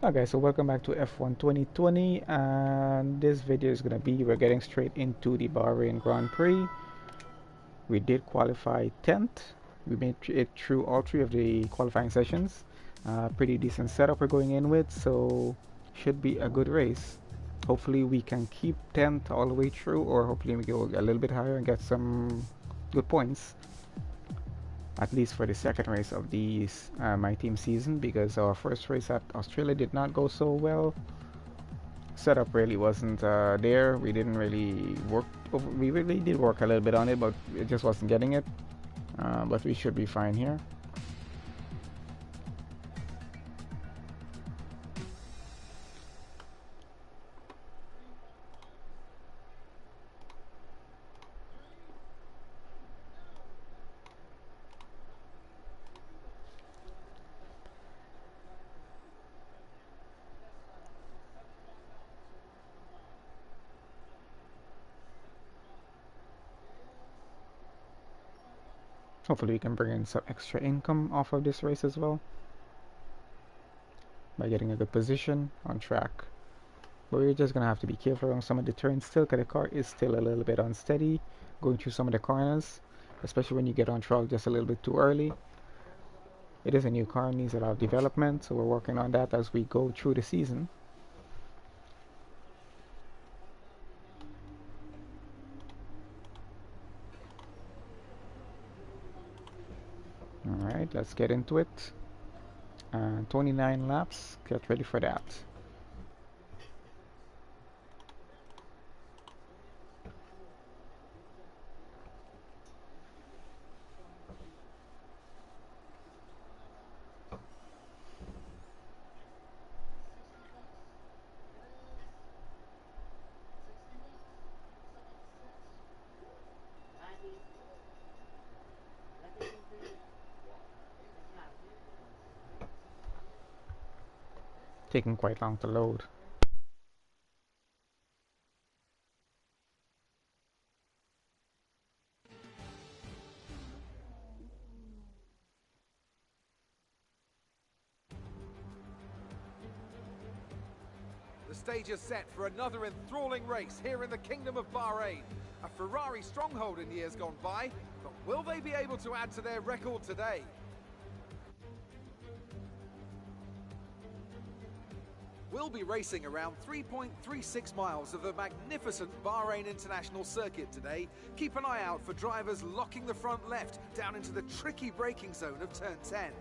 Okay, so welcome back to F1 2020, and this video is gonna be we're getting straight into the Bahrain Grand Prix. We did qualify 10th. We made it through all three of the qualifying sessions. Pretty decent setup we're going in with, so should be a good race. Hopefully we can keep 10th all the way through, or hopefully we go a little bit higher and get some good points, at least for the second race of these my team season, because our first race at Australia did not go so well. Setup really wasn't there. We didn't really work. We really did work a little bit on it, but it just wasn't getting it. But we should be fine here. Hopefully we can bring in some extra income off of this race as well by getting a good position on track. But we're just gonna have to be careful on some of the turns still, because the car is still a little bit unsteady going through some of the corners, especially when you get on throttle just a little bit too early. It is a new car, needs a lot of development, so we're working on that as we go through the season. Alright, let's get into it. 29 laps, get ready for that. Taking quite long to load. The stage is set for another enthralling race here in the Kingdom of Bahrain. A Ferrari stronghold in years gone by, but will they be able to add to their record today? We'll be racing around 3.36 miles of the magnificent Bahrain International Circuit today. Keep an eye out for drivers locking the front left down into the tricky braking zone of turn 10.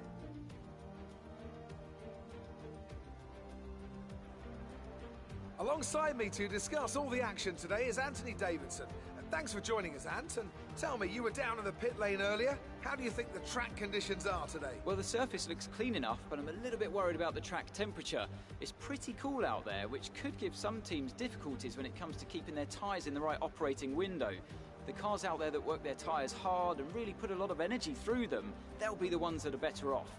Alongside me to discuss all the action today is Anthony Davidson. Thanks for joining us, Ant. And tell me, you were down in the pit lane earlier. How do you think the track conditions are today? Well, the surface looks clean enough, but I'm a little bit worried about the track temperature. It's pretty cool out there, which could give some teams difficulties when it comes to keeping their tyres in the right operating window. The cars out there that work their tyres hard and really put a lot of energy through them, they'll be the ones that are better off.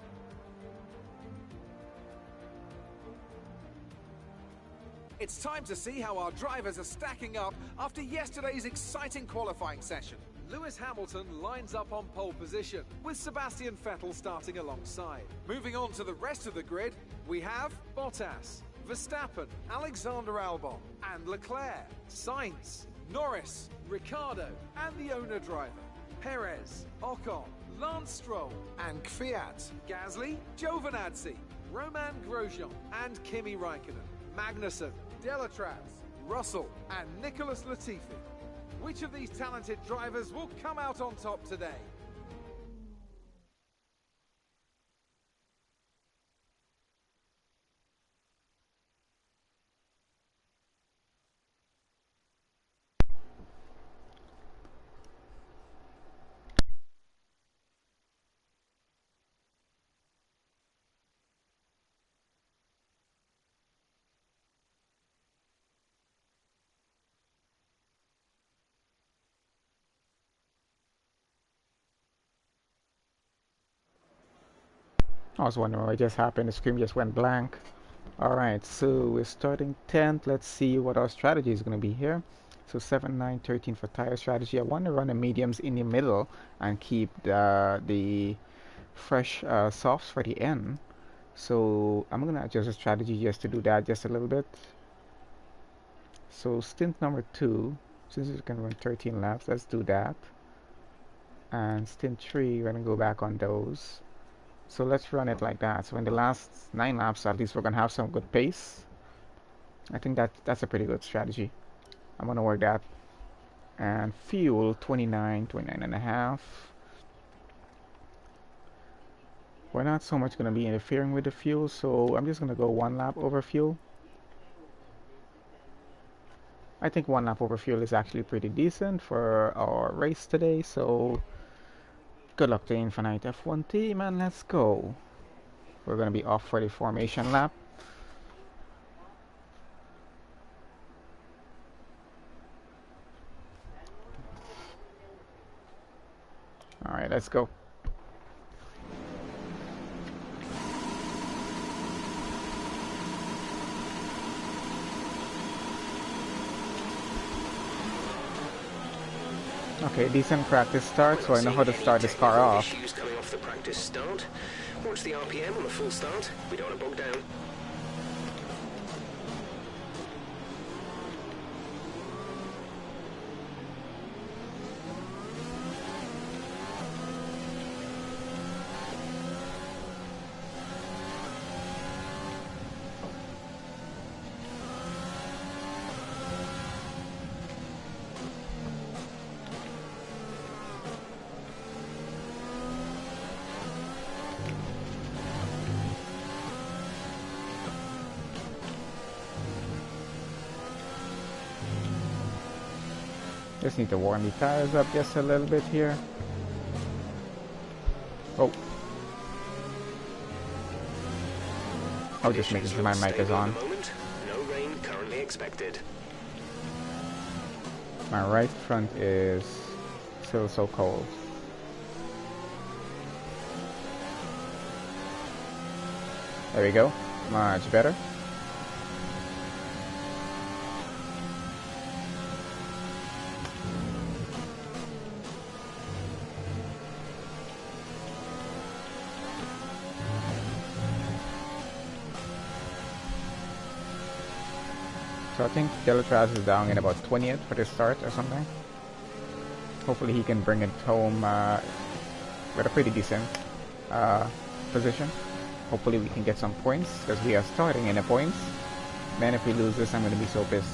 It's time to see how our drivers are stacking up after yesterday's exciting qualifying session. Lewis Hamilton lines up on pole position, with Sebastian Vettel starting alongside. Moving on to the rest of the grid, we have Bottas, Verstappen, Alexander Albon, and Leclerc, Sainz, Norris, Ricciardo, and the owner driver, Perez, Ocon, Lance Stroll, and Kvyat, Gasly, Giovinazzi, Roman Grosjean, and Kimi Raikkonen, Magnussen, Delatraz, Russell, and Nicholas Latifi. Which of these talented drivers will come out on top today? I was wondering what just happened. The screen just went blank. Alright, so we're starting 10th. Let's see what our strategy is going to be here. So 7, 9, 13 for tire strategy. I want to run the mediums in the middle and keep the fresh softs for the end. So I'm gonna adjust the strategy just to do that just a little bit. So stint number 2, since it's gonna run 13 laps, let's do that. And stint 3, we're gonna go back on those. So let's run it like that. So in the last 9 laps, at least we're gonna have some good pace. I think that's a pretty good strategy. I'm gonna work that. And fuel 29 and a half. We're not so much gonna be interfering with the fuel, so I'm just gonna go 1 lap over fuel. I think 1 lap over fuel is actually pretty decent for our race today, so good luck to Infinite F1 team, and let's go. We're gonna be off for the formation lap. Alright, let's go. Okay, decent practice start, so I know how to start this car off. Issues coming off the practice start. Watch the RPM on the full start. We don't want to bog down. Just need to warm the tires up just a little bit here. Oh. I'll just make sure my mic is on. No rain currently expected. My right front is still so cold. There we go. Much better. So I think Delatraz is down in about 20th for the start or something. Hopefully he can bring it home with a pretty decent position. Hopefully we can get some points, because we are starting in the points. Man, if we lose this, I'm going to be so pissed.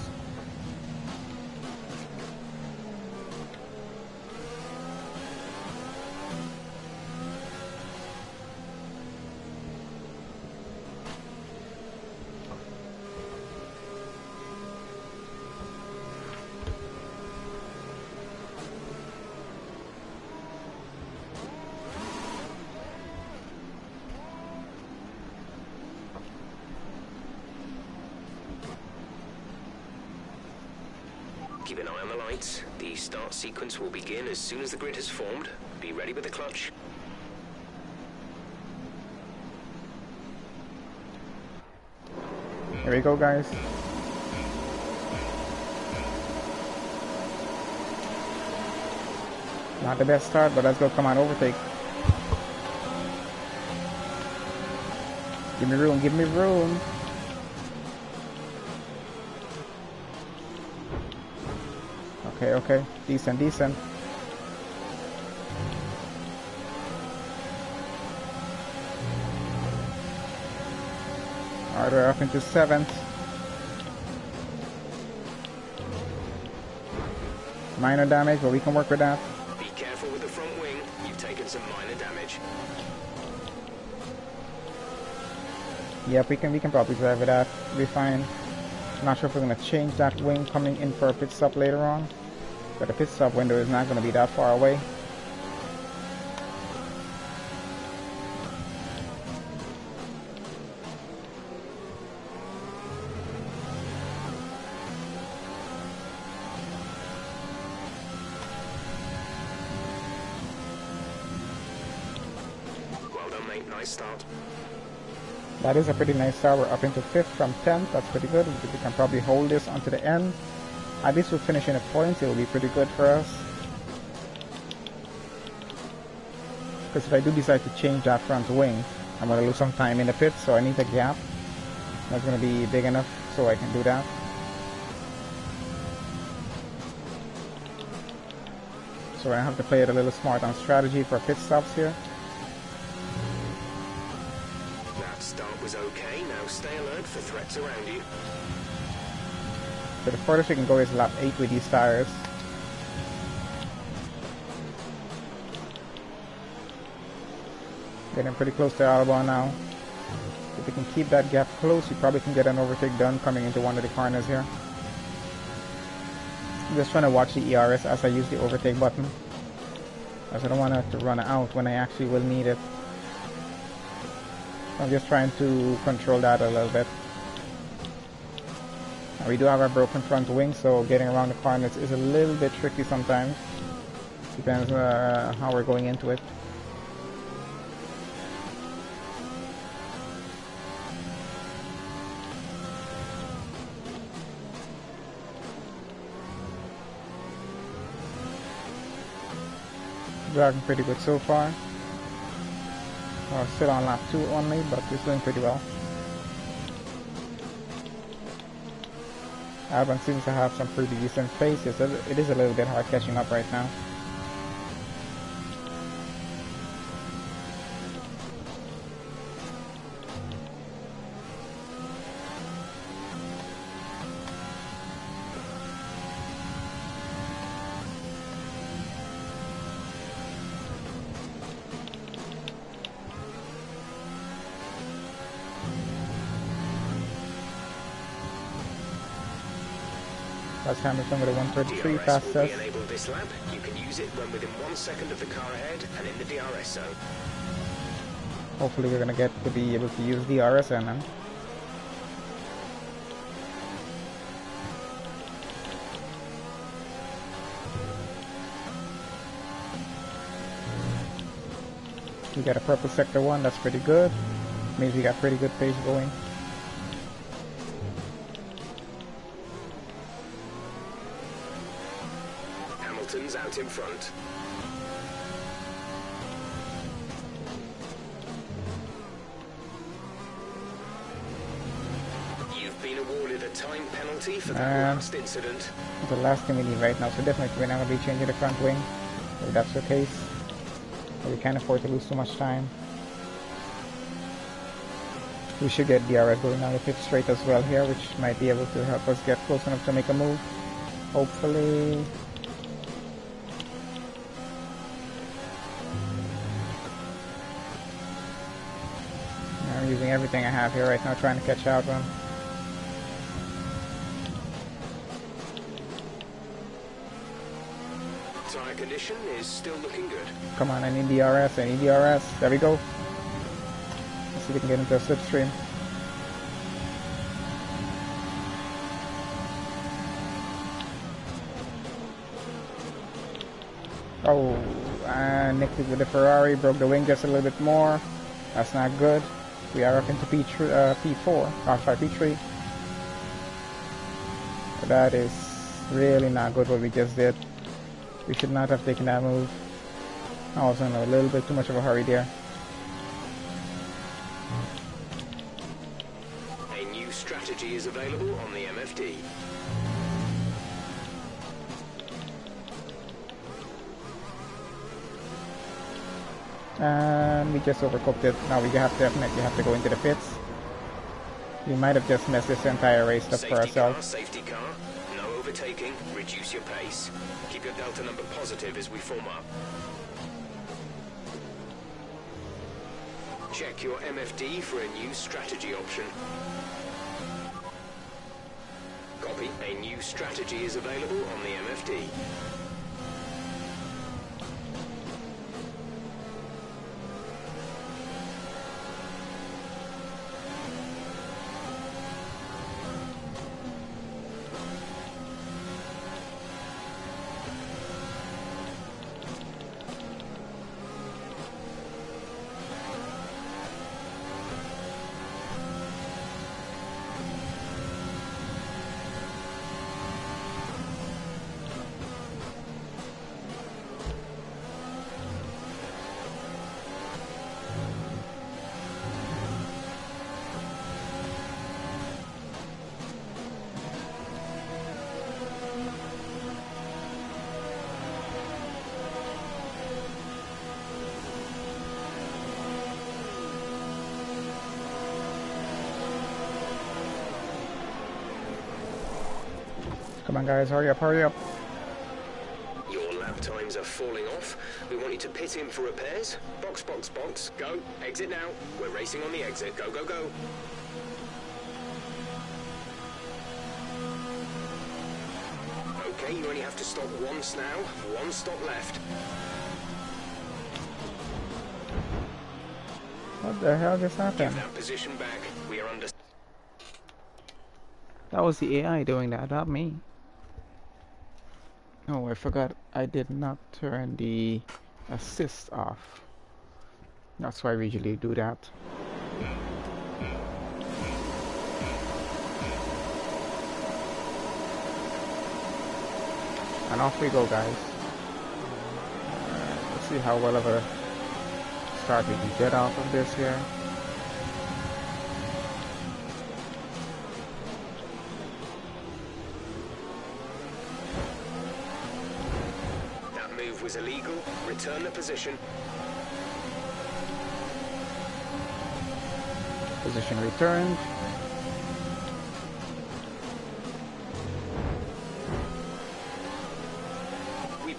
Keep an eye on the lights. The start sequence will begin as soon as the grid has formed. Be ready with the clutch. Here we go, guys. Not the best start, but let's go. Come on, overtake. Give me room, give me room. Okay, okay. Decent, decent. Alright, we're up into 7th. Minor damage, but we can work with that. Be careful with the front wing. You've taken some minor damage. Yep, we can probably drive with that. We'll be fine. Not sure if we're gonna change that wing coming in for a pit stop later on. But the pit stop window is not gonna be that far away. Well done, mate. Nice start. That is a pretty nice start. We're up into 5th from 10th. That's pretty good. We can probably hold this onto the end. At least we'll finish in the points. It will be pretty good for us. Because if I do decide to change that front wing, I'm gonna lose some time in the pit, so I need a gap that's gonna be big enough so I can do that. So I have to play it a little smart on strategy for pit stops here. That start was okay. Now stay alert for threats around you. So the furthest we can go is lap 8 with these tires. Getting pretty close to Albon now. If we can keep that gap close, we probably can get an overtake done coming into one of the corners here. I'm just trying to watch the ERS as I use the overtake button, as I don't want it to run out when I actually will need it. I'm just trying to control that a little bit. Now we do have a broken front wing, so getting around the corners is a little bit tricky sometimes. Depends how we're going into it. Driving pretty good so far. We're still on lap 2 only, but we're doing pretty well. Albon seems to have some pretty decent pace. It is a little bit hard catching up right now. That's Hamilton with a 133 fastest. DRS will be enabled this lap. You can use it when within 1 second of the car ahead and in the DRS zone. Hopefully we're gonna get to be able to use DRS then. We got a purple sector 1, that's pretty good. Means we got pretty good pace going. Hamilton's out in front. You've been awarded a time penalty for that last incident. The last thing we need right now, so definitely we're not going to be changing the front wing. If that's the case, we can't afford to lose too much time. We should get DRS going down the pit straight as well here, which might be able to help us get close enough to make a move. Hopefully. I'm using everything I have here right now, trying to catch Albon. Tire condition is still looking good. Come on, I need DRS, I need DRS. There we go. Let's see if we can get into a slipstream. Oh, and nicked it with the Ferrari, broke the wing just a little bit more. That's not good. We are up into P4, sorry, P3. But that is really not good what we just did. We should not have taken that move. I was in a little bit too much of a hurry there. A new strategy is available on the MFD. And we just overcooked it. Now we definitely have to go into the pits. We might have just messed this entire race up for ourselves. Safety car, no overtaking, reduce your pace. Keep your delta number positive as we form up. Check your MFD for a new strategy option. Copy. A new strategy is available on the MFD. Come on, guys, hurry up, hurry up. Your lap times are falling off. We want you to pit in for repairs. Box, box, box. Go. Exit now. We're racing on the exit. Go, go, go. Okay, you only have to stop once now. One stop left. What the hell just Give happened? that position back. We are under... That was the AI doing that, not me. Oh, I forgot I did not turn the assist off. That's why we usually do that. And off we go, guys. Let's see how well of a start we can get out of this here. That move was illegal. Return the position. Position returned.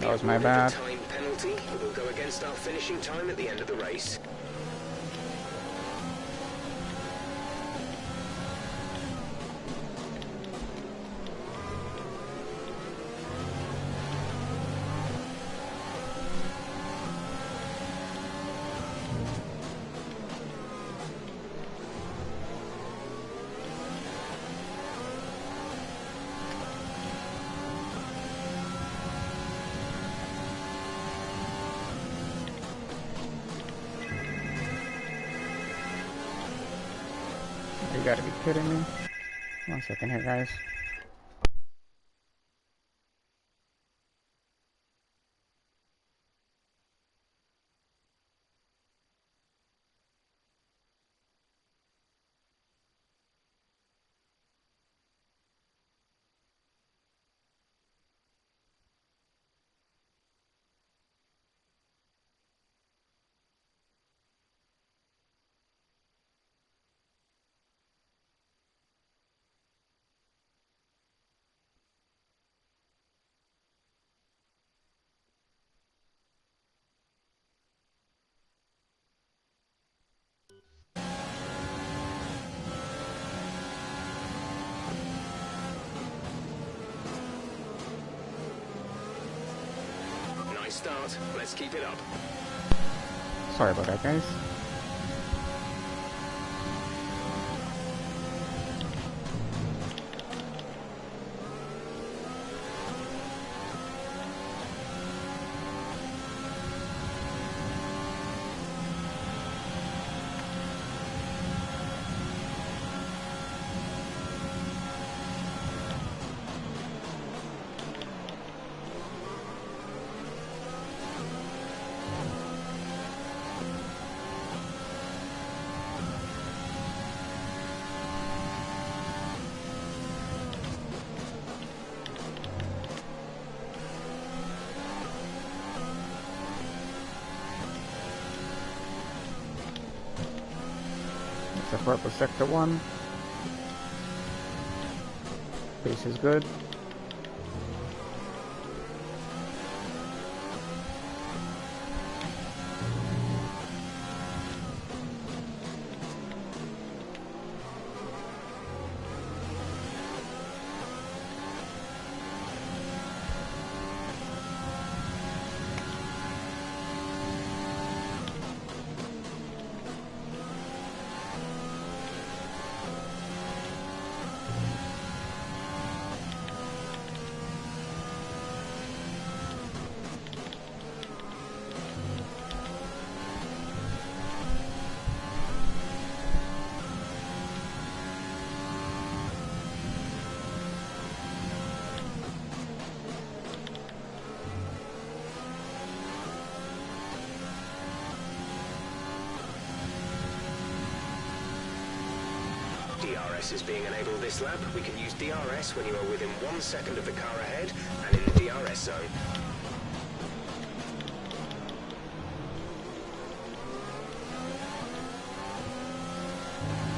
That was my bad. Time penalty. It will go against our finishing time at the end of the race. You gotta be kidding me. 1 second here, guys. Nice start. Let's keep it up. Sorry about that, guys. The purple sector 1. Pace is good. DRS is being enabled this lap. We can use DRS when you are within 1 second of the car ahead and in the DRS zone.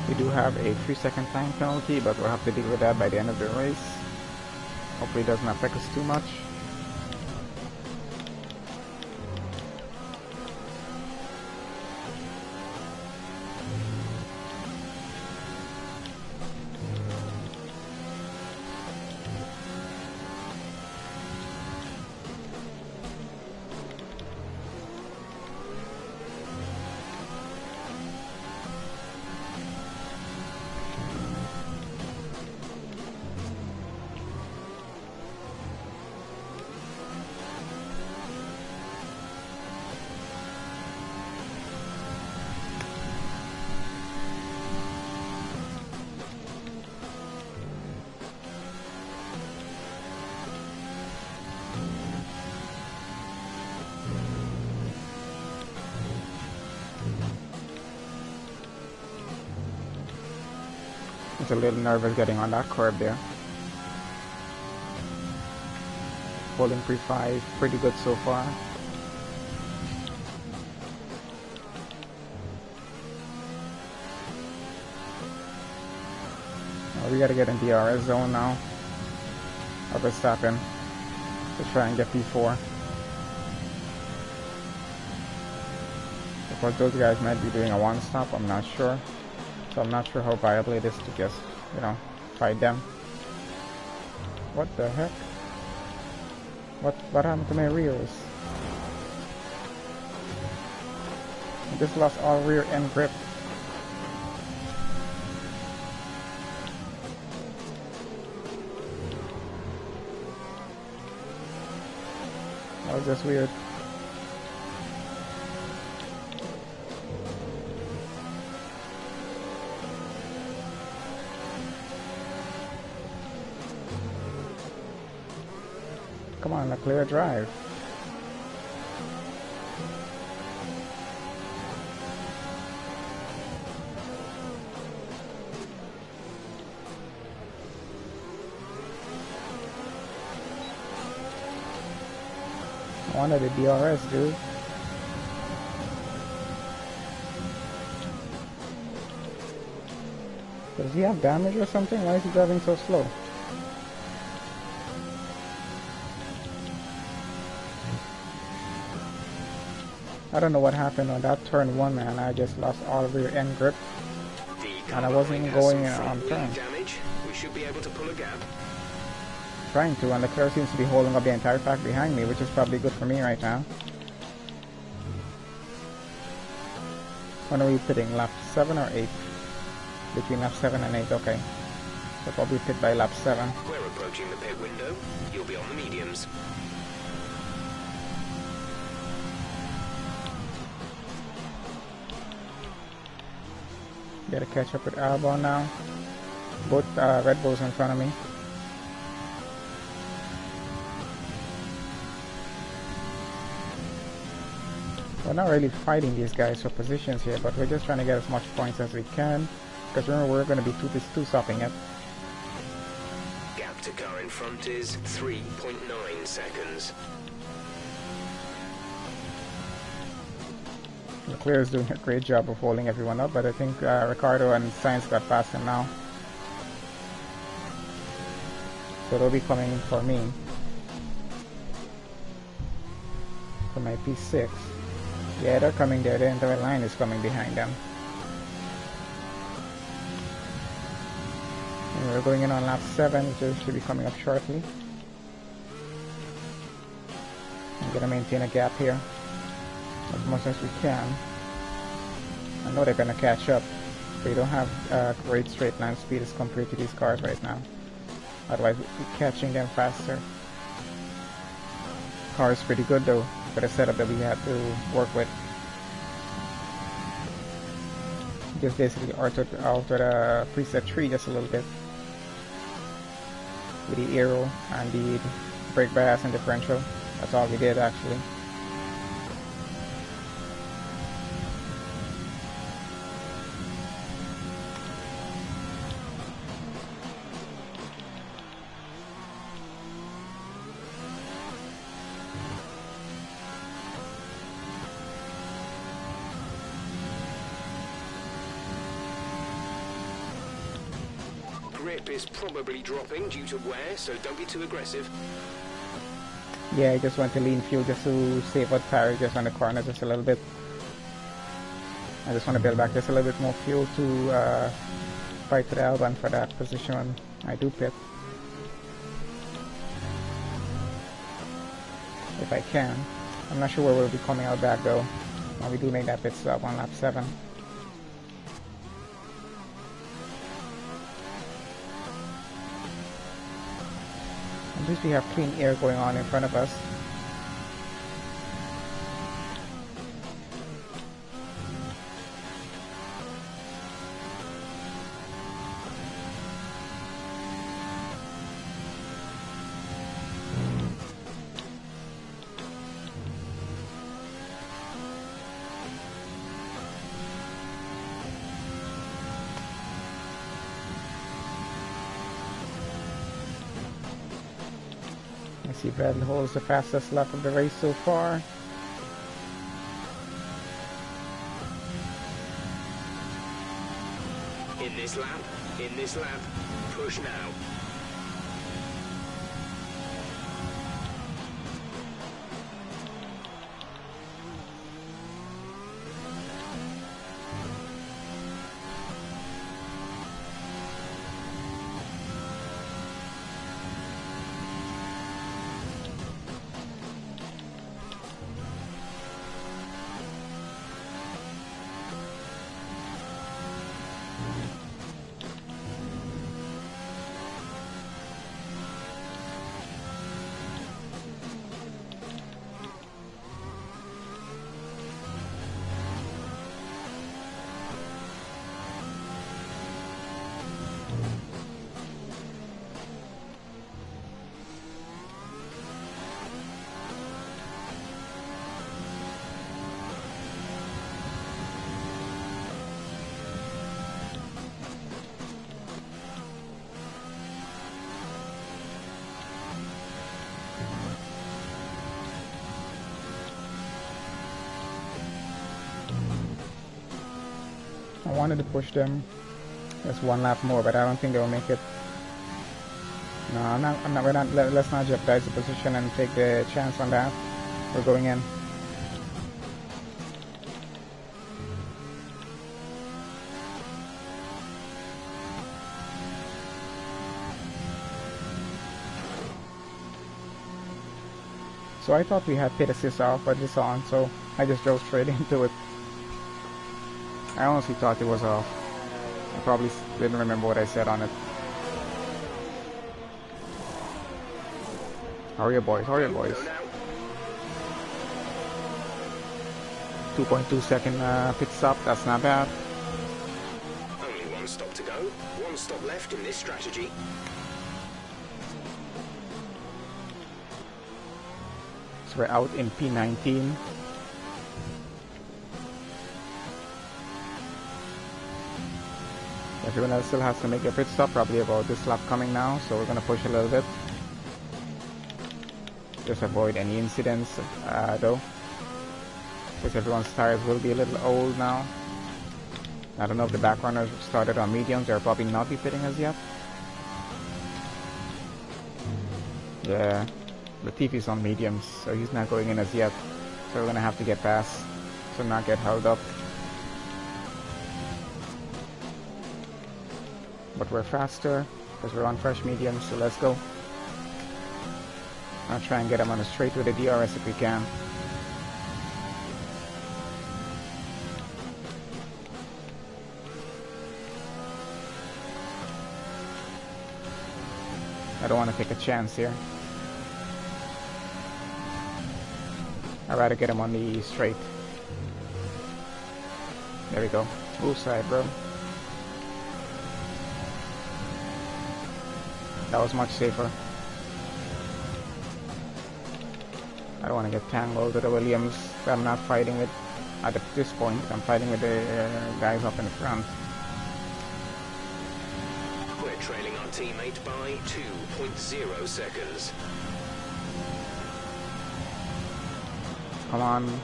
We do have a 3-second time penalty, but we'll have to deal with that by the end of the race. Hopefully it doesn't affect us too much. It's a little nervous getting on that curb there. Holding Prix 5, pretty good so far. We gotta get in the RS zone now. I'll be stopping to try and get P4. Of course, those guys might be doing a one-stop, I'm not sure. So I'm not sure how viable it is to just, you know, fight them. What the heck? What happened to my rears? I just lost all rear end grip. That was just weird. Come on, a clear drive. I wanted a DRS, dude. Does he have damage or something? Why is he driving so slow? I don't know what happened on that turn 1, man. I just lost all rear end grip. And I wasn't going on turn. We should be able to pull a gap. Trying to, and Leclerc seems to be holding up the entire pack behind me, which is probably good for me right now. When are we pitting? Lap 7 or 8? Between lap 7 and 8, okay. So probably pit by lap 7. We're approaching the pit window. You'll be on the mediums. Gotta catch up with Albon now. Both Red Bulls in front of me. We're not really fighting these guys for positions here, but we're just trying to get as much points as we can. Because remember, we're going to be two-stopping it. Gap to car in front is 3.9 seconds. Leclerc is doing a great job of holding everyone up, but I think Ricardo and Sainz got past him now. So they'll be coming for me. For my P6. Yeah, they're coming there. The entire line is coming behind them. And we're going in on lap 7, which should be coming up shortly. I'm gonna maintain a gap here as much as we can. I know they're gonna catch up. They don't have great straight line speed as compared to these cars right now. Otherwise, we'll be catching them faster. Car is pretty good though for the setup that we have to work with. Just basically altered the preset tree just a little bit with the aero and the brake bias and differential. That's all we did actually. grip is probably dropping due to wear, so don't be too aggressive. Yeah, I just want to lean fuel just to save out tires just on the corner just a little bit. I just want to build back just a little bit more fuel to fight to the L1 for that position when I do pit. If I can. I'm not sure where we'll be coming out back though when we do make that pit stop on lap 7. At least we have clean air going on in front of us. See, Bradley holds the fastest lap of the race so far. In this lap, push now. I wanted to push them just one lap more, but I don't think they'll make it. No, I'm not, let's not jeopardize the position and take the chance on that. We're going in. So I thought we had pit assist off, but it's on, so I just drove straight into it. I honestly thought it was off. I probably didn't remember what I said on it. Hurry up, boys, hurry up, boys. 2.2 second pit stop, that's not bad. Only one stop to go. One stop left in this strategy. So we're out in P19. Everyone else still has to make a pit stop, probably about this lap coming now, so we're going to push a little bit. Just avoid any incidents though, because everyone's tires will be a little old now. I don't know if the back runners started on mediums, they'll probably not be pitting as yet. Yeah, Latifi's on mediums, so he's not going in as yet, so we're going to have to get past, so not get held up. But we're faster, because we're on fresh mediums, so let's go. I'll try and get him on a straight with the DRS if we can. I don't want to take a chance here. I'd rather get him on the straight. There we go. Move side, bro. That was much safer. I don't want to get tangled with the Williams that I'm not fighting with at this point. I'm fighting with the guys up in the front. We're trailing our teammate by 2.0 seconds. Come on.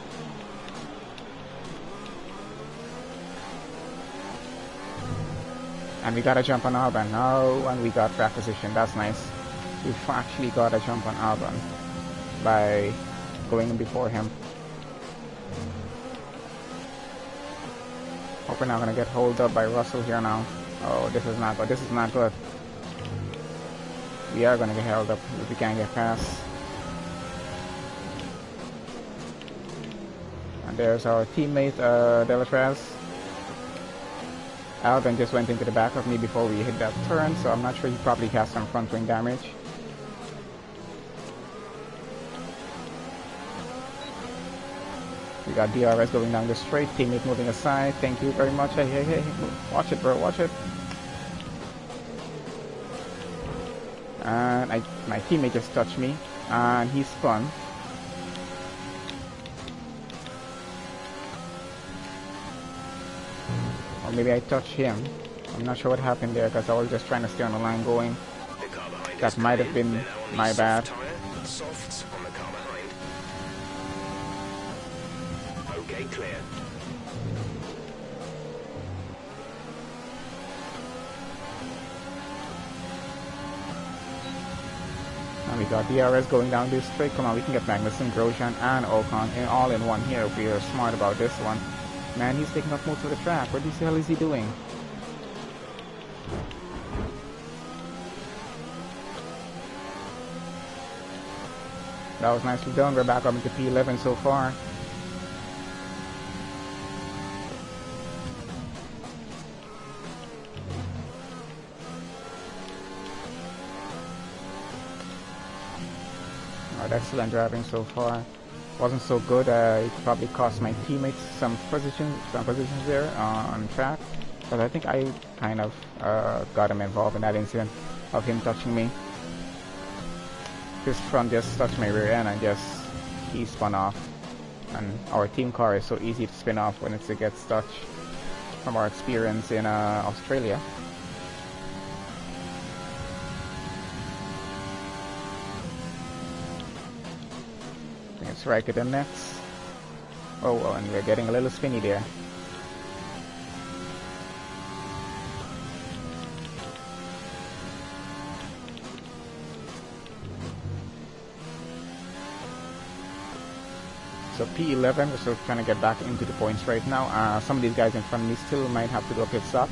And we got a jump on Alban. No, and we got track position. That's nice. We've actually got a jump on Alban by going before him. Hope we're not gonna get holed up by Russell here now. Oh, this is not good. This is not good. We are gonna get held up if we can't get past. And there's our teammate, Delatraz. Alban just went into the back of me before we hit that turn, so I'm not sure he probably has some front wing damage. We got DRS going down the straight, teammate moving aside. Thank you very much. Hey, watch it, bro, watch it. And my teammate just touched me, and he spun. Or maybe I touched him. I'm not sure what happened there because I was just trying to stay on the line going. That might have been my bad. Softs on the car behind. Okay, clear. And we got DRS going down this straight. Come on, we can get Magnussen, Grosjean, and Ocon all in one here if we are smart about this one. Man, he's taking up most of the track. What the hell is he doing? That was nicely done. We're back up into P11 so far. Alright, excellent driving so far. Wasn't so good. It probably cost my teammates some positions there on track. But I think I kind of got him involved in that incident of him touching me. His front just touched my rear end and he spun off. And our team car is so easy to spin off when it gets touched from our experience in Australia. I think it's Raikkonen next. Oh well, and we're getting a little spinny there. So P11, we're still trying to get back into the points right now. Some of these guys in front of me still might have to do a pit stop.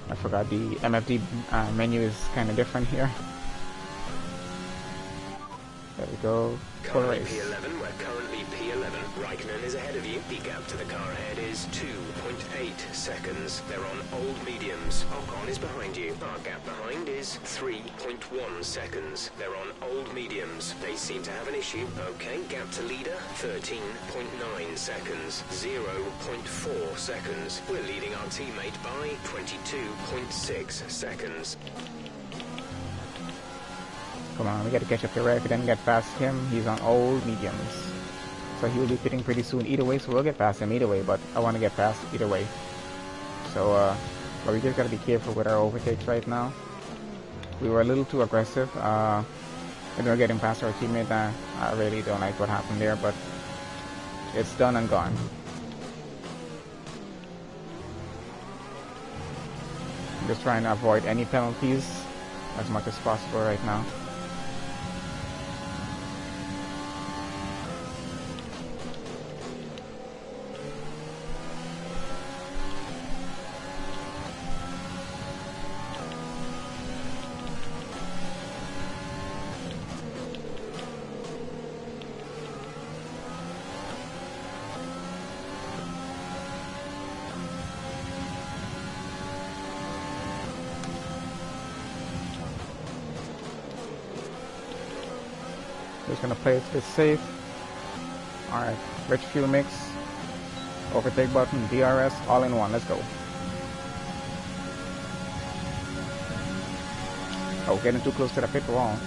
I forgot the MFD menu is kind of different here. There we go. Full race. P11, we're currently P11. Raikkonen is ahead of you. The gap to the car ahead is 2.8 seconds. They're on old mediums. Ocon is behind you. Our gap behind is 3.1 seconds. They're on old mediums. They seem to have an issue. Okay, gap to leader, 13.9 seconds. 0.4 seconds. We're leading our teammate by 22.6 seconds. Come on, we gotta catch up to Raikkonen, get past him. He's on old mediums. So he will be pitting pretty soon either way, so we'll get past him either way, but I want to get past either way. So, but we just gotta be careful with our overtakes right now. We were a little too aggressive. When we were getting past our teammate, I really don't like what happened there, but it's done and gone. I'm just trying to avoid any penalties as much as possible right now. Just gonna play it a bit safe. Alright, rich fuel mix, overtake button, DRS, all in one, let's go. Oh, getting too close to the pit wall.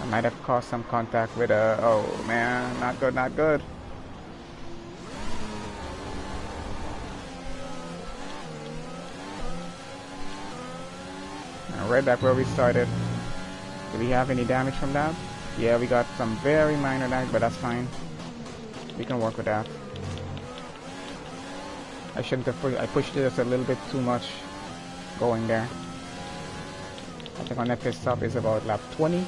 I might have caused some contact with a, oh man, not good, not good. Right back where we started. Do we have any damage from that? Yeah, we got some very minor damage, but that's fine. We can work with that. I shouldn't have I pushed it just a little bit too much going there. I think our net pit stop is about lap 20.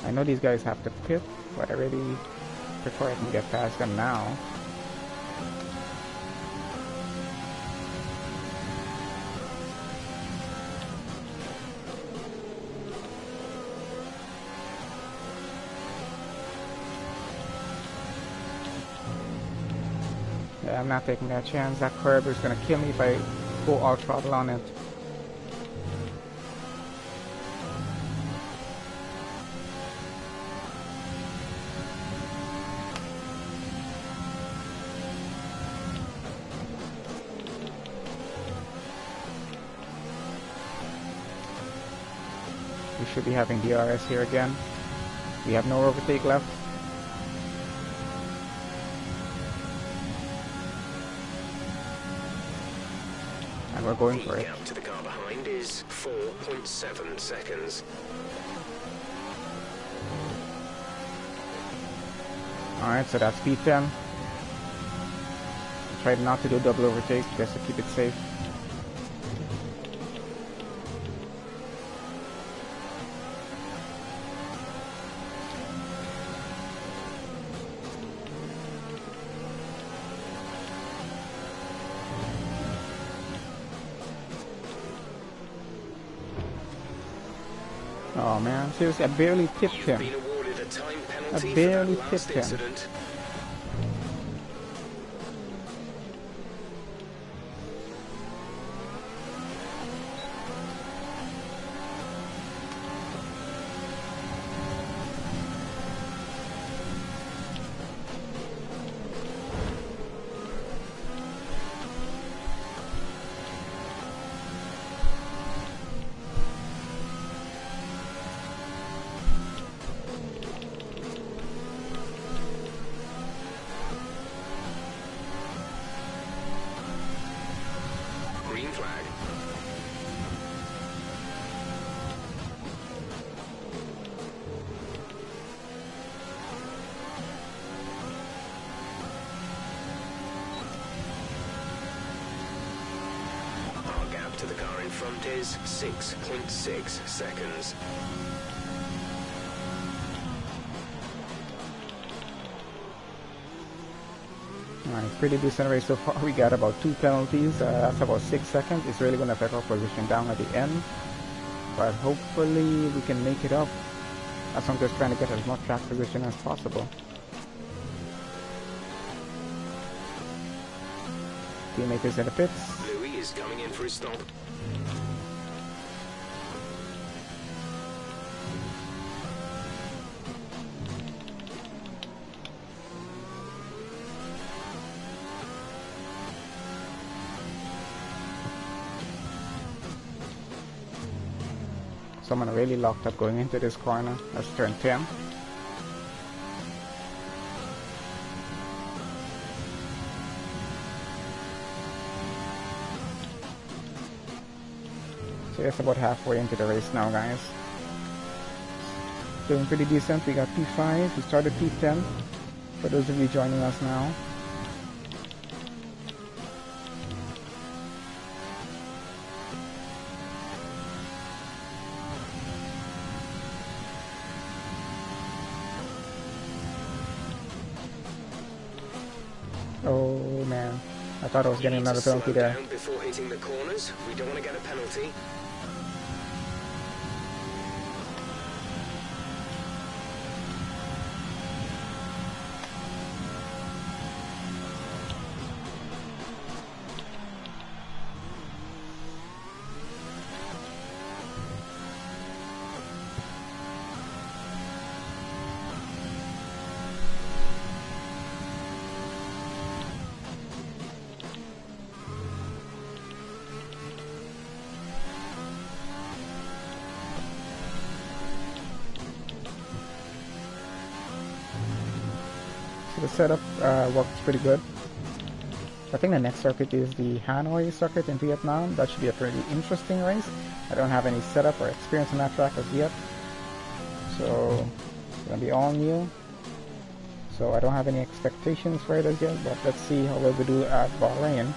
I know these guys have to pit, but I really prefer I can get past them now. Yeah, I'm not taking that chance. That curb is gonna kill me if I go all throttle on it. We should be having DRS here again. We have no overtake left. And we're going for it. The gap to the car behind is 4.7 seconds. Alright, so that's P10. Tried not to do double overtake just to keep it safe. Oh man, seriously, I barely tipped him. Been awarded a time I penalty barely for that last tipped him. incident. Green flag. Our gap to the car in front is 6.6 seconds. Alright, pretty decent race so far. We got about 2 penalties. That's about 6 seconds. It's really going to affect our position down at the end. But hopefully we can make it up. As I'm just trying to get as much track position as possible. Teammate is in the pits. Louis is coming in for his stop. Someone really locked up going into this corner. Let's turn 10. So it's about halfway into the race now, guys. Doing pretty decent. We got P5. We started P10. For those of you joining us now. Oh man, I thought I was getting another penalty there. Down before hitting the corners. We don't want to get a penalty. So the setup works pretty good. I think the next circuit is the Hanoi circuit in Vietnam. That should be a pretty interesting race. I don't have any setup or experience on that track as yet, so it's gonna be all new. So I don't have any expectations for it as yet, but let's see how well we do at Bahrain.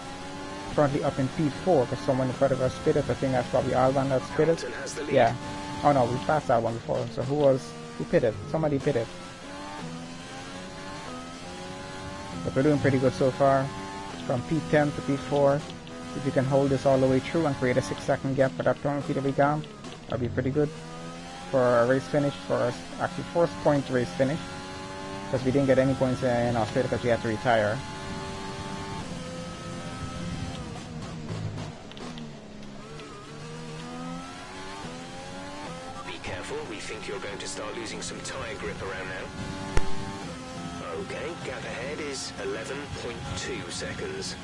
Currently up in P4 because someone in front of us pitted. I think that's probably Alban that pitted. Yeah. Oh no, we passed that one before. So who pitted? Somebody pitted. But we're doing pretty good so far. From P10 to P4. If you can hold this all the way through and create a 6-second gap for that penalty that we got, that'll be pretty good for a race finish, for us, actually first point race finish, because we didn't get any points in Australia because we had to retire. Be careful, we think you're going to start losing some tyre grip around now. Okay, gap ahead is 11.2 seconds.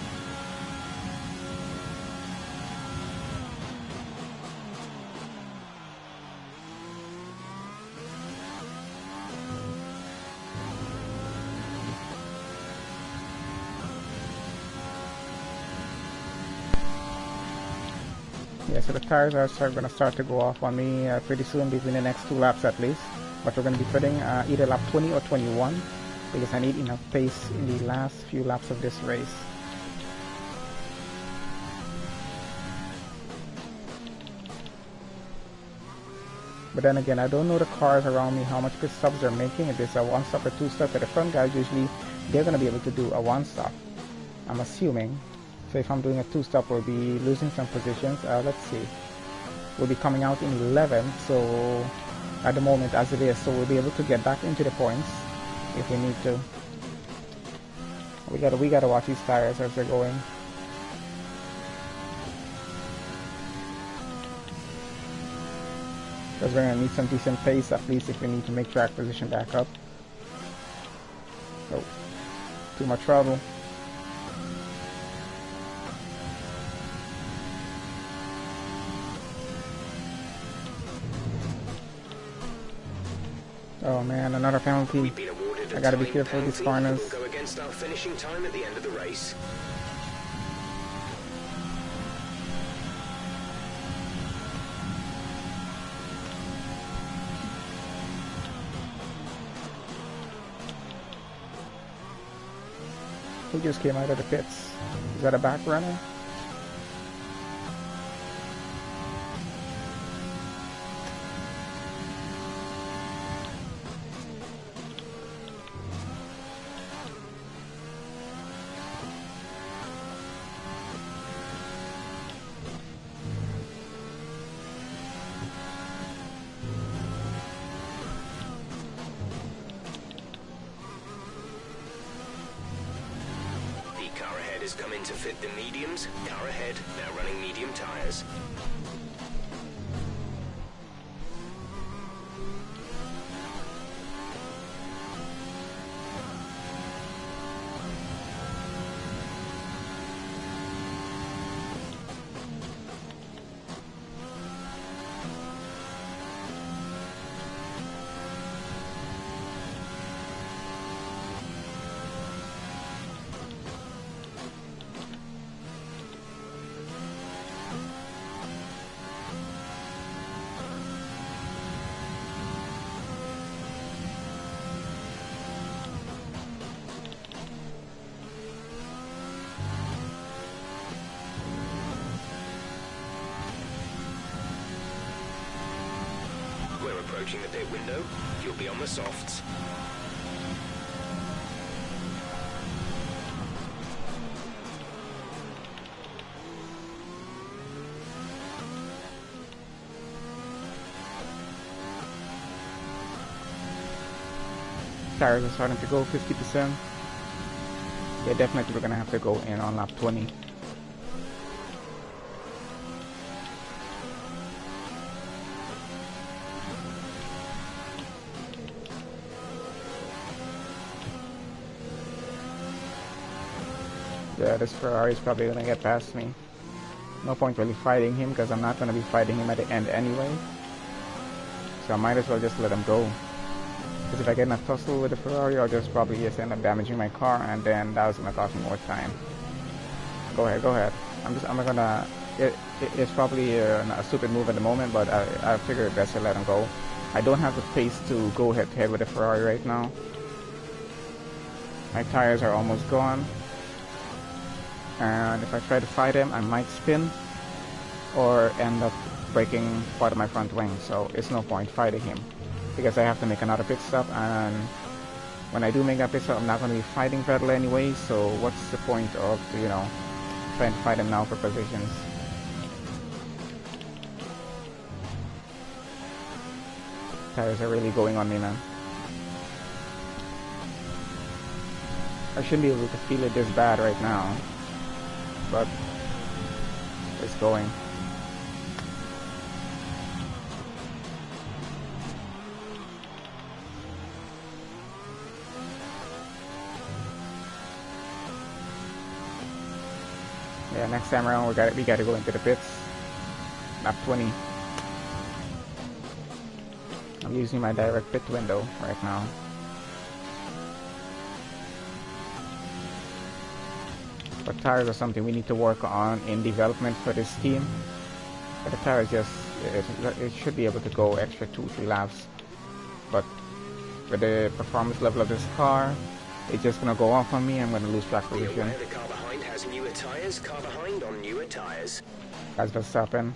Yeah, so the tires are going to start to go off on me pretty soon, between the next 2 laps at least. But we're going to be putting either lap 20 or 21. Because I need enough pace in the last few laps of this race. But then again, I don't know the cars around me, how much pit stops they're making. If it's a 1-stop or 2-stop, but the front guys usually, they're going to be able to do a 1-stop. I'm assuming. So if I'm doing a 2-stop, we'll be losing some positions. Let's see. We'll be coming out in 11, so at the moment as it is, so we'll be able to get back into the points if we need to. We gotta watch these tires as they're going. Because we're gonna need some decent pace at least if we need to make track position back up. Oh, too much trouble. Oh man, another penalty. I gotta be careful with these corners. Go against our finishing time at the end of the race. Who just came out of the pits? Is that a back runner? Has come in to fit the mediums. Car ahead, now running medium tyres. Approaching the pit window, you'll be on the softs. Tires are starting to go 50%. Yeah, definitely we're gonna have to go in on lap 20. Yeah, this Ferrari is probably gonna get past me. No point really fighting him because I'm not gonna be fighting him at the end anyway. So I might as well just let him go. Because if I get in a tussle with the Ferrari, I'll just probably just end up damaging my car, and then that was gonna cost me more time. Go ahead, go ahead. I'm gonna. It's probably a stupid move at the moment, but I figure it best to let him go. I don't have the pace to go head to head with the Ferrari right now. My tires are almost gone, and if I try to fight him, I might spin or end up breaking part of my front wing. So it's no point fighting him because I have to make another pit stop, and when I do make that pit stop, I'm not going to be fighting Vettel anyway. So what's the point of, you know, trying to fight him now for positions? Tires are really going on me, man. I shouldn't be able to feel it this bad right now, but it's going. Yeah, next time around we gotta go into the pits. Lap 20. I'm using my direct pit window right now. But tires are something we need to work on in development for this team. But the tires it should be able to go extra 2-3 laps. But with the performance level of this car, it's just gonna go off on me. I'm gonna lose track position. The car behind has newer tires. Car behind on newer tires. That's Verstappen.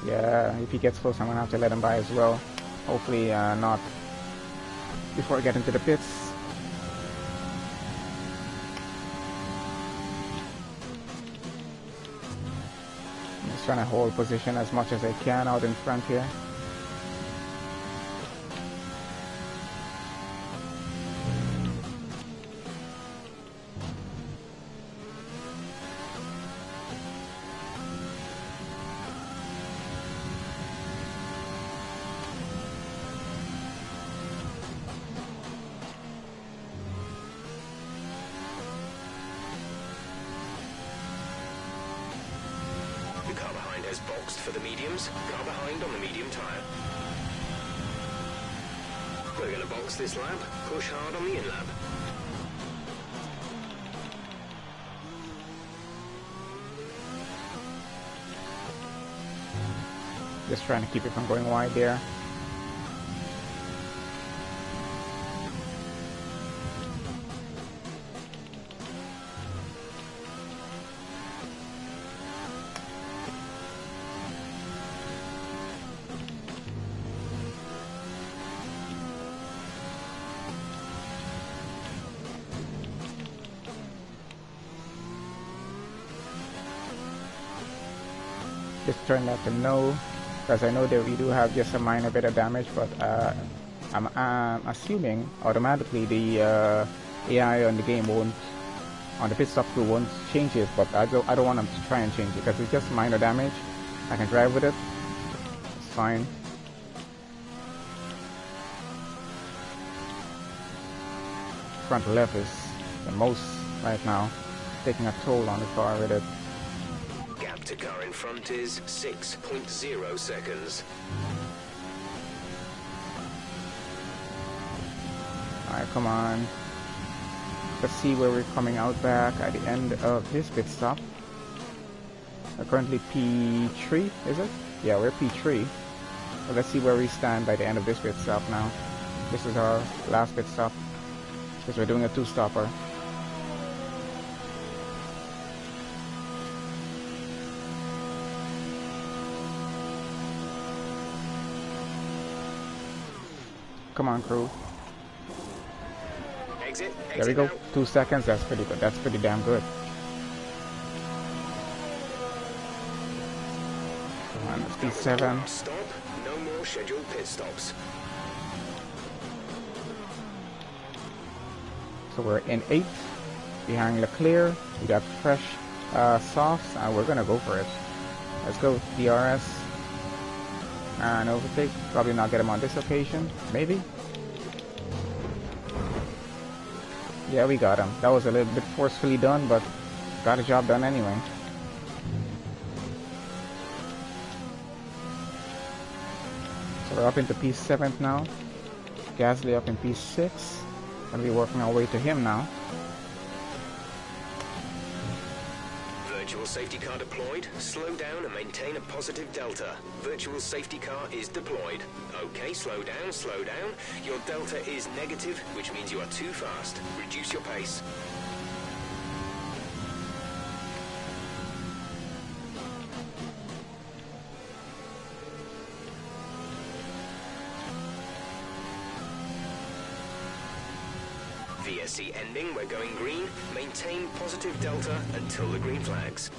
Yeah, if he gets close, I'm gonna have to let him by as well. Hopefully not before I get into the pits. I'm just trying to hold position as much as I can out in front here. The car behind has boxed for the mediums. Car behind on the medium tyre. We're going to box this lap. Push hard on the in lap. Just trying to keep it from going wide there. Just trying not to know, because I know that we do have just a minor bit of damage, but I'm assuming automatically the AI on the game won't, on the pit stop crew won't change it, but I don't want them to try and change it because it's just minor damage. I can drive with it. It's fine. Front left is the most right now, taking a toll on the car with it. Gap to car in front is 6.0 seconds. Alright, come on. Let's see where we're coming out back at the end of this pit stop. We're currently P3, is it? Yeah, we're P3. So let's see where we stand by the end of this pit stop now. This is our last pit stop, because we're doing a two-stopper. Come on, crew. Exit. There we go. 2 seconds. That's pretty good. That's pretty damn good. Come on, let's be 7. Stop. No more scheduled pit stops. So we're in 8th, behind Leclerc. We got fresh softs, and we're gonna go for it. Let's go, DRS. And overtake. Probably not get him on this occasion. Maybe. Yeah, we got him. That was a little bit forcefully done, but got the job done anyway. So we're up into P7th now. Gasly up in P6. Gonna be working our way to him now. Virtual safety car deployed. Slow down and maintain a positive delta. Virtual safety car is deployed. Okay, slow down, slow down. Your delta is negative, which means you are too fast. Reduce your pace. VSC ending, we're going green. Maintain positive delta until the green flags.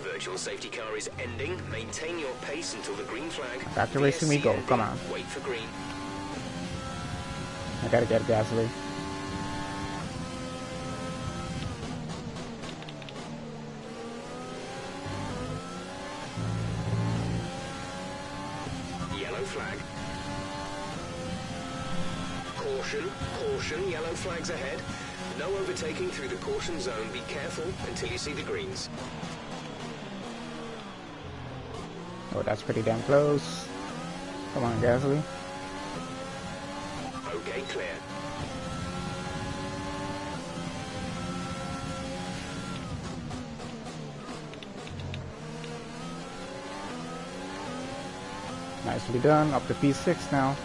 Virtual safety car is ending. Maintain your pace until the green flag. Back to racing we go, ending. come on. Wait for green. I gotta get Gasly. Yellow flag. Caution, caution, yellow flags ahead. No overtaking through the caution zone. Be careful until you see the greens. Oh, that's pretty damn close. Come on, Gasly. Okay, clear. Nicely done. Up to P6 now.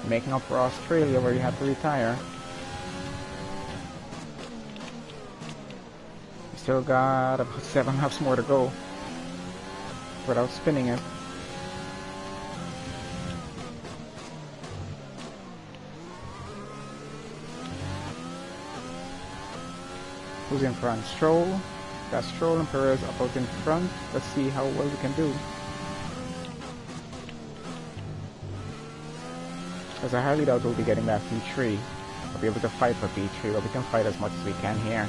Making up for Australia where you had to retire. Still got about 7 laps more to go without spinning it. Who's in front? Stroll. Got Stroll and Perez up out in front. Let's see how well we can do. Because I highly doubt we'll be getting that P3. We'll be able to fight for P3, but we can fight as much as we can here.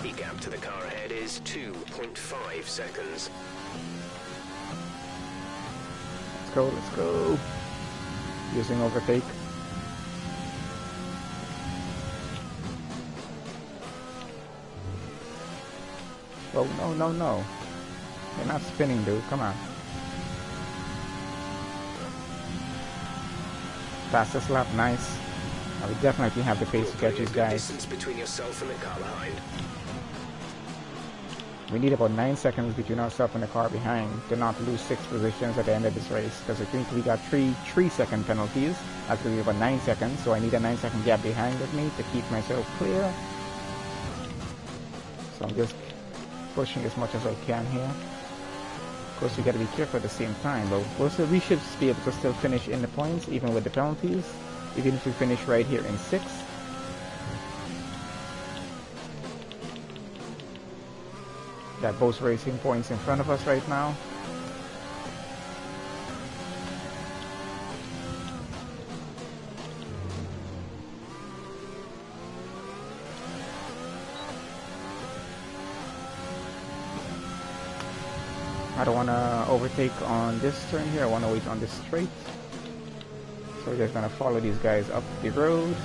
The gap to the car ahead is 2.5 seconds. Let's go, let's go. Using overtake. Oh, no, no, no. You're not spinning, dude. Come on. Fastest lap, nice. Now we definitely have the pace to catch these guys. Distance between yourself and the car behind. We need about 9 seconds between ourselves and the car behind to not lose 6 positions at the end of this race. Because I think we got 3-second penalties. That's going to be about 9 seconds. So I need a 9-second gap behind of me to keep myself clear. So I'm just pushing as much as I can here. Of course, we got to be careful at the same time, but we should be able to still finish in the points, even with the penalties, even if we finish right here in 6th. Got both racing points in front of us right now. I don't want to overtake on this turn here. I want to wait on this straight. So we're just going to follow these guys up the road.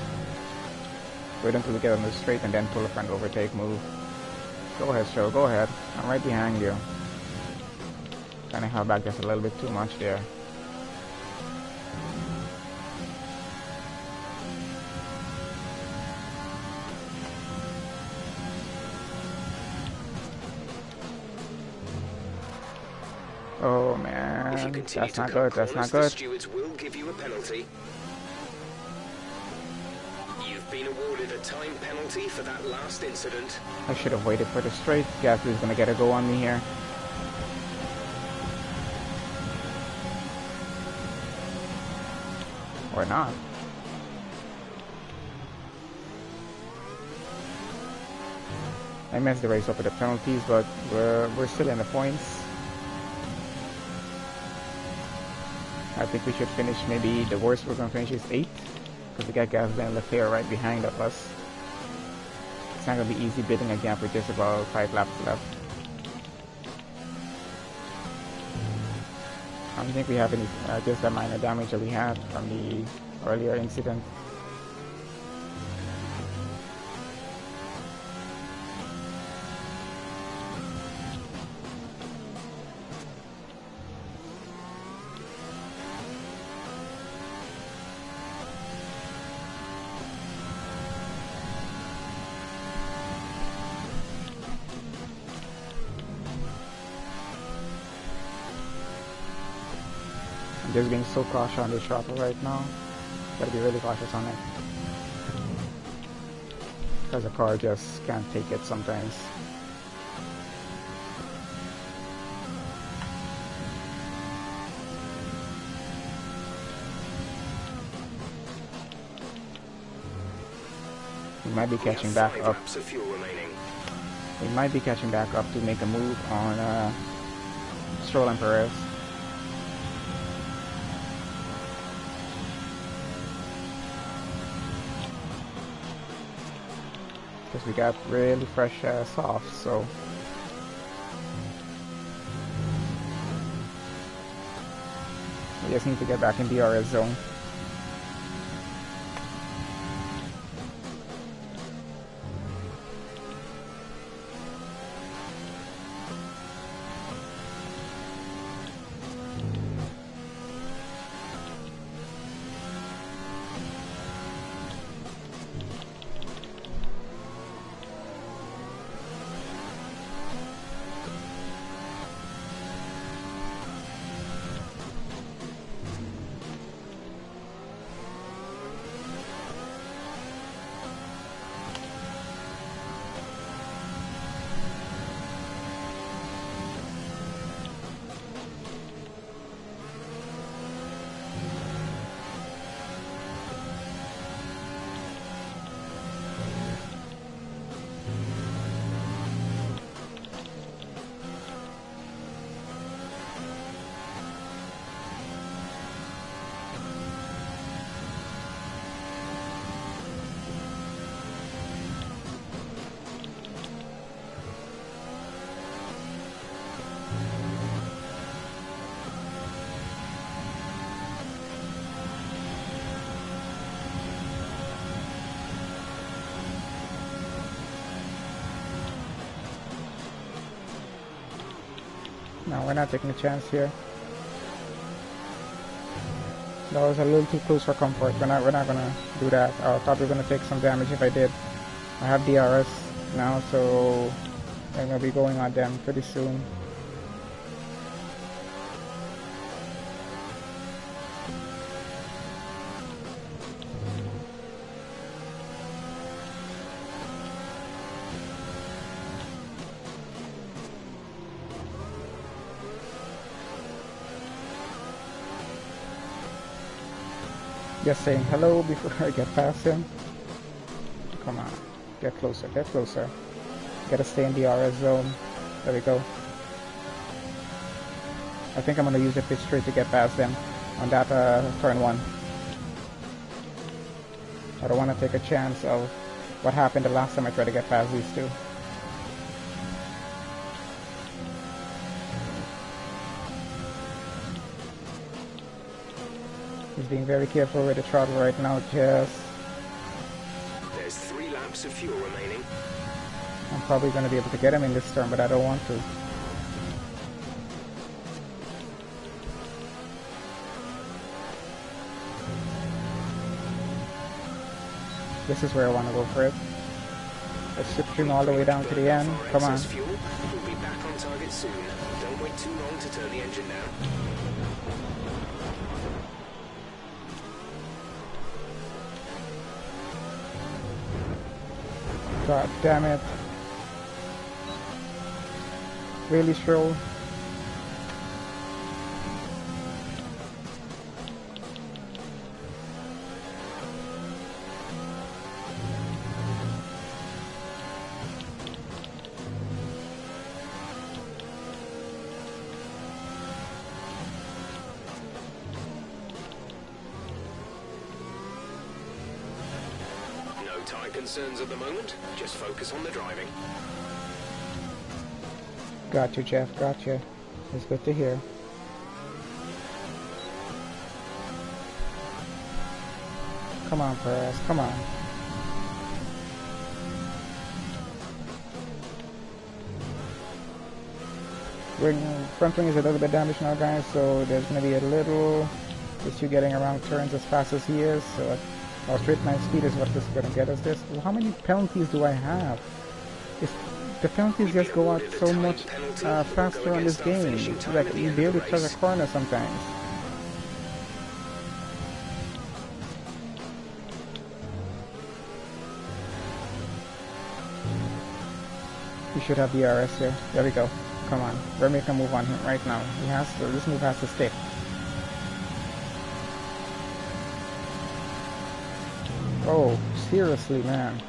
Wait until we get on the straight and then pull up and overtake move. Go ahead, Stroll. Go ahead. I'm right behind you. Kind of held back just a little bit too much there. Oh man, that's not good, that's not good. The stewards will give you a penalty. You've been awarded a time penalty for that last incident. I should have waited for the straight. Gasly's gonna get a go on me here. Or not. I messed the race up with the penalties, but we're still in the points. I think we should finish, maybe the worst we're going to finish is 8th, because we got Gasly and Leclerc right behind of us. It's not going to be easy bidding a gap with just about 5 laps left. I don't think we have any, just the minor damage that we had from the earlier incident. I'm just being so cautious on this throttle right now. Gotta be really cautious on it. Because the car just can't take it sometimes. We might be catching back up. We might be catching back up to make a move on Stroll and Perez. Because we got really fresh softs, so we just need to get back in DRS zone. No, we're not taking a chance here. That was a little too close for comfort. We're not gonna do that. I thought we were gonna take some damage if I did. I have DRS now, so I'm gonna be going on them pretty soon. Just saying hello before I get past him. Come on, get closer, get closer. Gotta stay in the DRS zone. There we go. I think I'm gonna use the pit straight to get past them on that turn 1. I don't want to take a chance of what happened the last time I tried to get past these two. He's being very careful with the throttle right now, just... There's 3 laps of fuel remaining. I'm probably going to be able to get him in this turn, but I don't want to. This is where I want to go for it. Let's slipstream all the way down to the end. Come on. We'll be back on target soon. Don't wait too long to turn the engine down. God damn it. Really, Stroll? Tyre concerns at the moment. Just focus on the driving. Got you, Jeff. Got you. It's good to hear. Come on, Perez. Come on. Front wing is a little bit damaged now, guys, so there's going to be a little issue getting around turns as fast as he is. So our straight line speed is what this is going to get us this. How many penalties do I have? The penalties just go out so much faster on this game. It's like you barely touch a corner sometimes. We should have the DRS here. There we go. Come on. We're making a move on him right now. He has to. This move has to stick. Oh, seriously, man.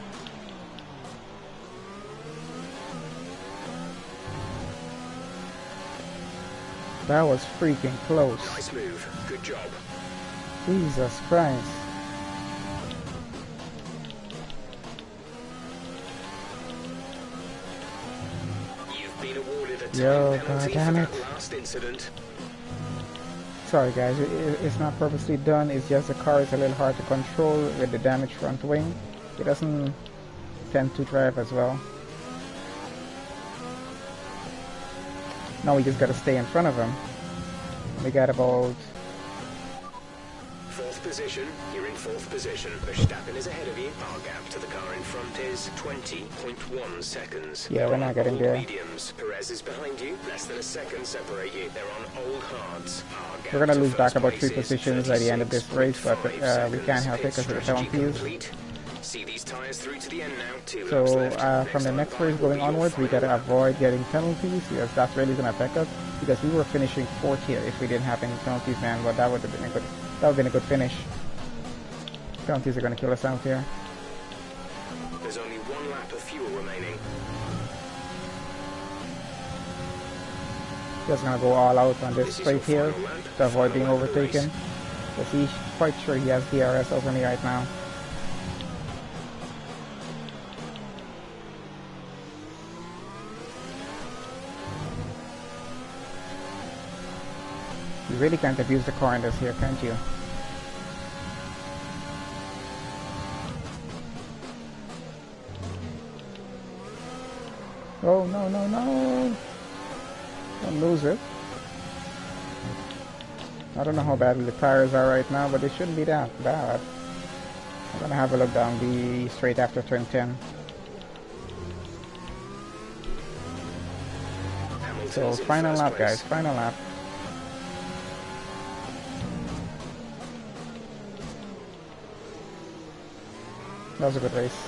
That was freaking close. Nice move. Good job. Jesus Christ. You've been awarded a time Yo, penalty for goddammit. that last incident. Sorry guys, it's not purposely done, it's just the car is a little hard to control with the damaged front wing. It doesn't tend to drive as well. Now we just gotta stay in front of him. We got about... Fourth position. You're in fourth position. Verstappen is ahead of you. Our gap to the car in front is 20.1 seconds. Yeah, we're not getting there. Mediums. Perez is behind you. Less than a second separate you. They're on old hards. Our gap We're gonna to lose back first about 3 place is positions at the end of this race, but we can't help it because of the penalties. See these tires through to the end now. 2 So laps left. from the next race will going be your onwards, we final gotta lap. avoid getting penalties because that's really gonna affect us. Because we were finishing 4th here if we didn't have any penalties, man. But that would have been a good. That would have been a good finish. Penalties are gonna kill us out here. There's only 1 lap of fuel remaining. Just gonna go all out on this This is straight your here final lap. to avoid Final being lap of the overtaken. race. Because he's quite sure he has DRS over me right now. You really can't abuse the car in this here, can't you? Oh, no, no, no! Don't lose it. I don't know how bad the tires are right now, but they shouldn't be that bad. I'm gonna have a look down the straight after turn 10. So, Hamilton's in final first lap, place. guys, final lap. That was a good race.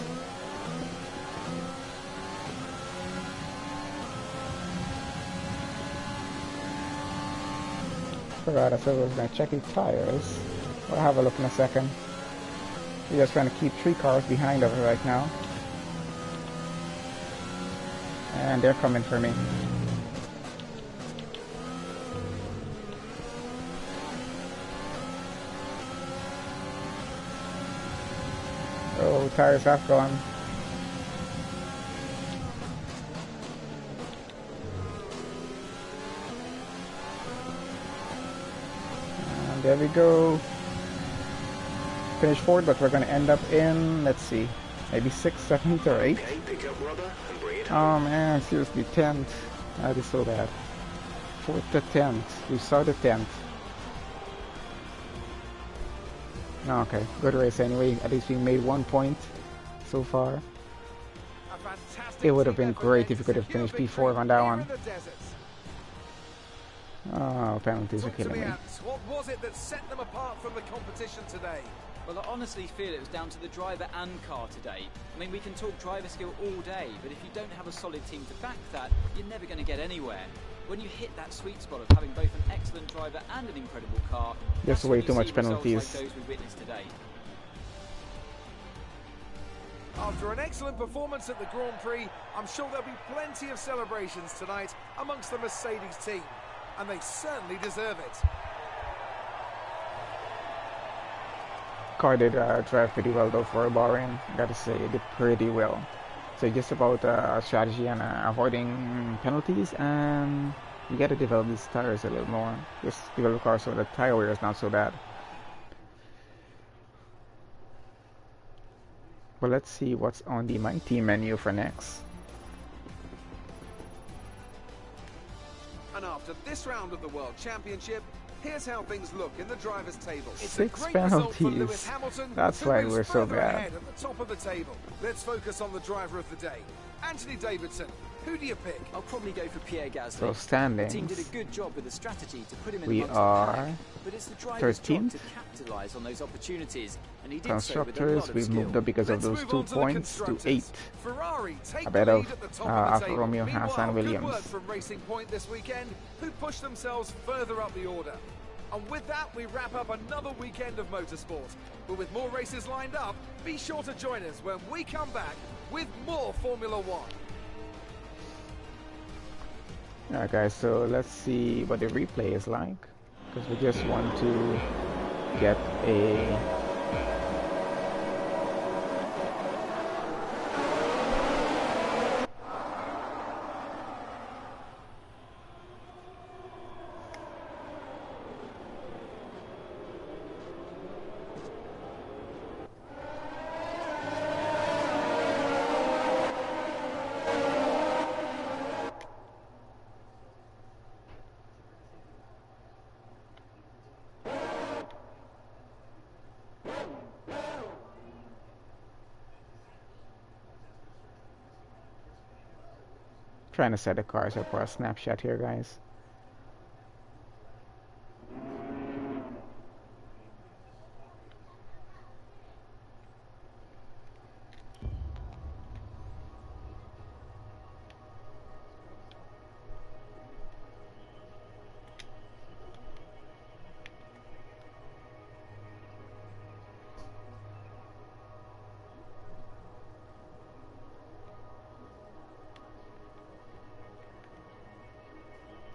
Forgot I said I was going to check his tires. We'll have a look in a second. We're just trying to keep 3 cars behind us right now. And they're coming for me. Oh, tires have gone. And there we go. Finish 4th, but we're going to end up in, let's see, maybe 6th, 7th, or 8th. Okay, pick up rubber and bring it home. Oh man, seriously, 10th. That is so bad. 4th to 10th. We saw the 10th. Okay, good race anyway. At least we made 1 point so far. A fantastic It would have team been effort great there if we to could have secure finished victory P4 on that here one. in the deserts. Oh, penalties are Talk to killing me, me. Ants. What was it that set them apart from the competition today? Well, I honestly feel it was down to the driver and car today. I mean, we can talk driver skill all day, but if you don't have a solid team to back that, you're never going to get anywhere. When you hit that sweet spot of having both an excellent driver and an incredible car, Just that's way when you too much see results penalties. like those we witnessed today. After an excellent performance at the Grand Prix, I'm sure there'll be plenty of celebrations tonight amongst the Mercedes team, and they certainly deserve it. Car did drive pretty well though for Bahrain. Gotta say, it did pretty well. So just about strategy and avoiding penalties, and you gotta develop these tires a little more. Just develop the car so the tire wear is not so bad. But let's see what's on the My Team menu for next. And after this round of the World Championship, here's how things look in the drivers' table. It's 6 a great result for penalties. Lewis Hamilton, That's who why moves we're so further bad. ahead at the top of the table. Let's focus on the driver of the day, Anthony Davidson. Who do you pick? I'll probably go for Pierre Gasly. So The standings, team did a good job with the strategy to put him in we amongst the are pack, but it's the driver's job 13th. to capitalise on those opportunities, and he did so with a lot Constructors, of we've skill. moved up because of Let's those move 2 on to the points to constructors. 8. Ferrari take A the bit lead of at the top of the Alfa table. Romeo, Haas Meanwhile, and good Williams. work from Racing Point this weekend, who pushed themselves further up the order. And with that, we wrap up another weekend of motorsport. But with more races lined up, be sure to join us when we come back with more Formula One. Alright guys, so let's see what the replay is like, because we just want to get a trying to set the cars up for a snapshot here, guys.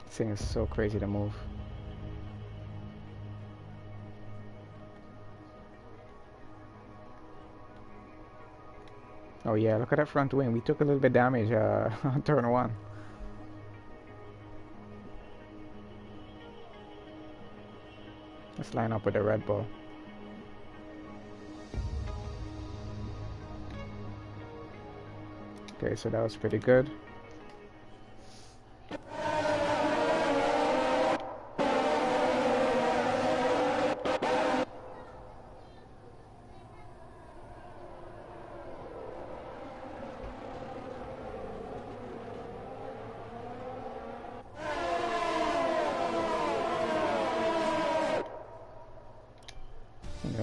This thing is so crazy to move. Oh yeah, look at that front wing. We took a little bit damage on turn 1. Let's line up with the Red Bull. Okay, so that was pretty good.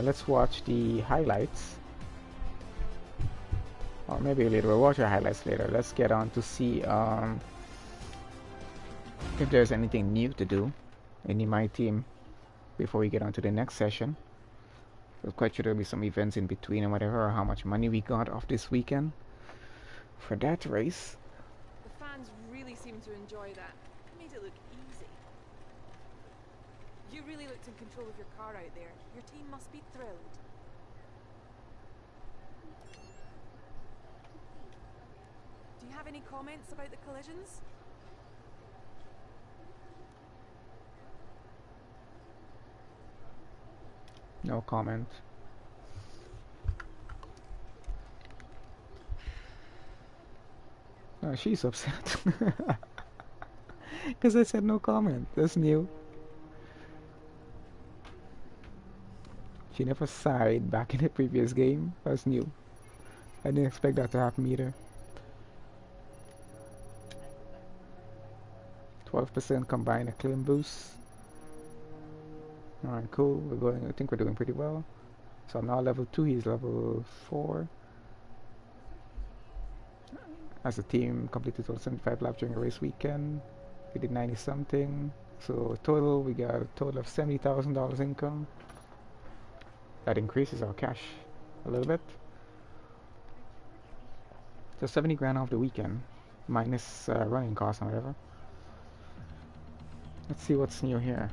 Let's watch the highlights, or maybe later. We'll watch the highlights later. Let's get on to see if there's anything new to do in my team before we get on to the next session. I'm quite sure there'll be some events in between and whatever, or how much money we got off this weekend for that race. The fans really seem to enjoy that. It made it look easy. You really looked in control of your car out there. Your team must be thrilled. Do you have any comments about the collisions? No comment. Oh, she's upset. Because I said no comment. That's new. She never sighed back in the previous game. That's new. I didn't expect that to happen either. 12% combined acclaim boost. Alright, cool. We're going. I think we're doing pretty well. So I'm now level 2. He's level 4. As a team, completed 75 laps during a race weekend. We did 90 something. So total, we got a total of $70,000 income. That increases our cash a little bit. So 70 grand off the weekend, minus running costs and whatever. Let's see what's new here.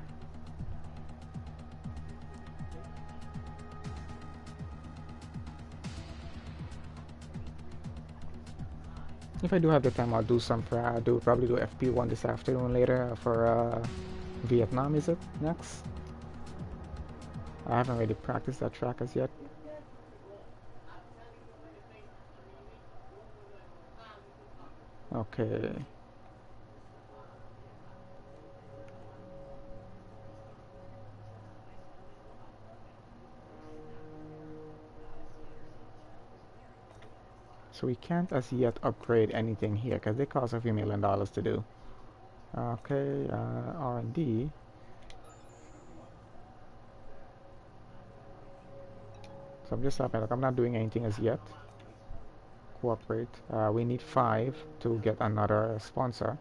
If I do have the time, I'll do some. I'll probably do FP1 this afternoon later for Vietnam. Is it next? I haven't really practiced that track as yet. Okay. So we can't as yet upgrade anything here because they cost a few $1 million to do. Okay, R&D. So I'm just happy, like I'm not doing anything as yet. Cooperate. We need 5 to get another sponsor.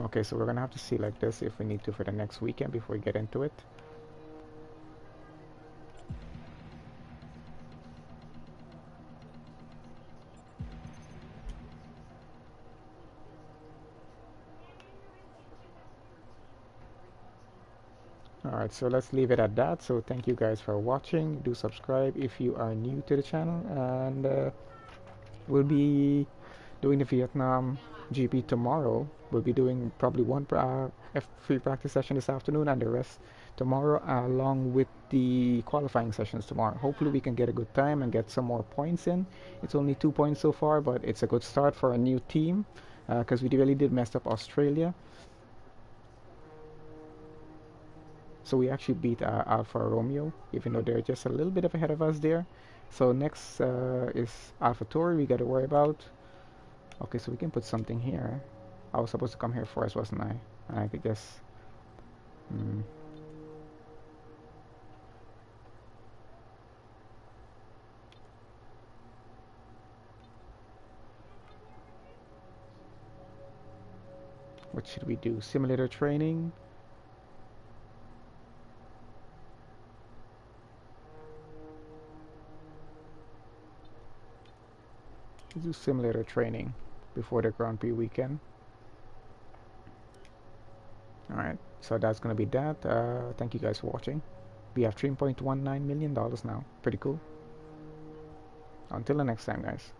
Okay, so we're gonna have to see like this if we need to for the next weekend before we get into it. Alright, so let's leave it at that. So thank you guys for watching. Do subscribe if you are new to the channel, and we'll be doing the Vietnam GP tomorrow. We'll be doing probably one free practice session this afternoon and the rest tomorrow, along with the qualifying sessions tomorrow. Hopefully we can get a good time and get some more points in. It's only 2 points so far, but it's a good start for a new team because we really did mess up Australia. So we actually beat Alfa Romeo, even though they're just a little bit ahead of us there. So next is AlphaTauri we got to worry about. Okay, so we can put something here. I was supposed to come here first, wasn't I? I could just... What should we do? Simulator training? Let's do simulator training before the Grand Prix weekend. Alright, so that's gonna be that. Thank you guys for watching. We have $3.19 million now. Pretty cool. Until the next time, guys.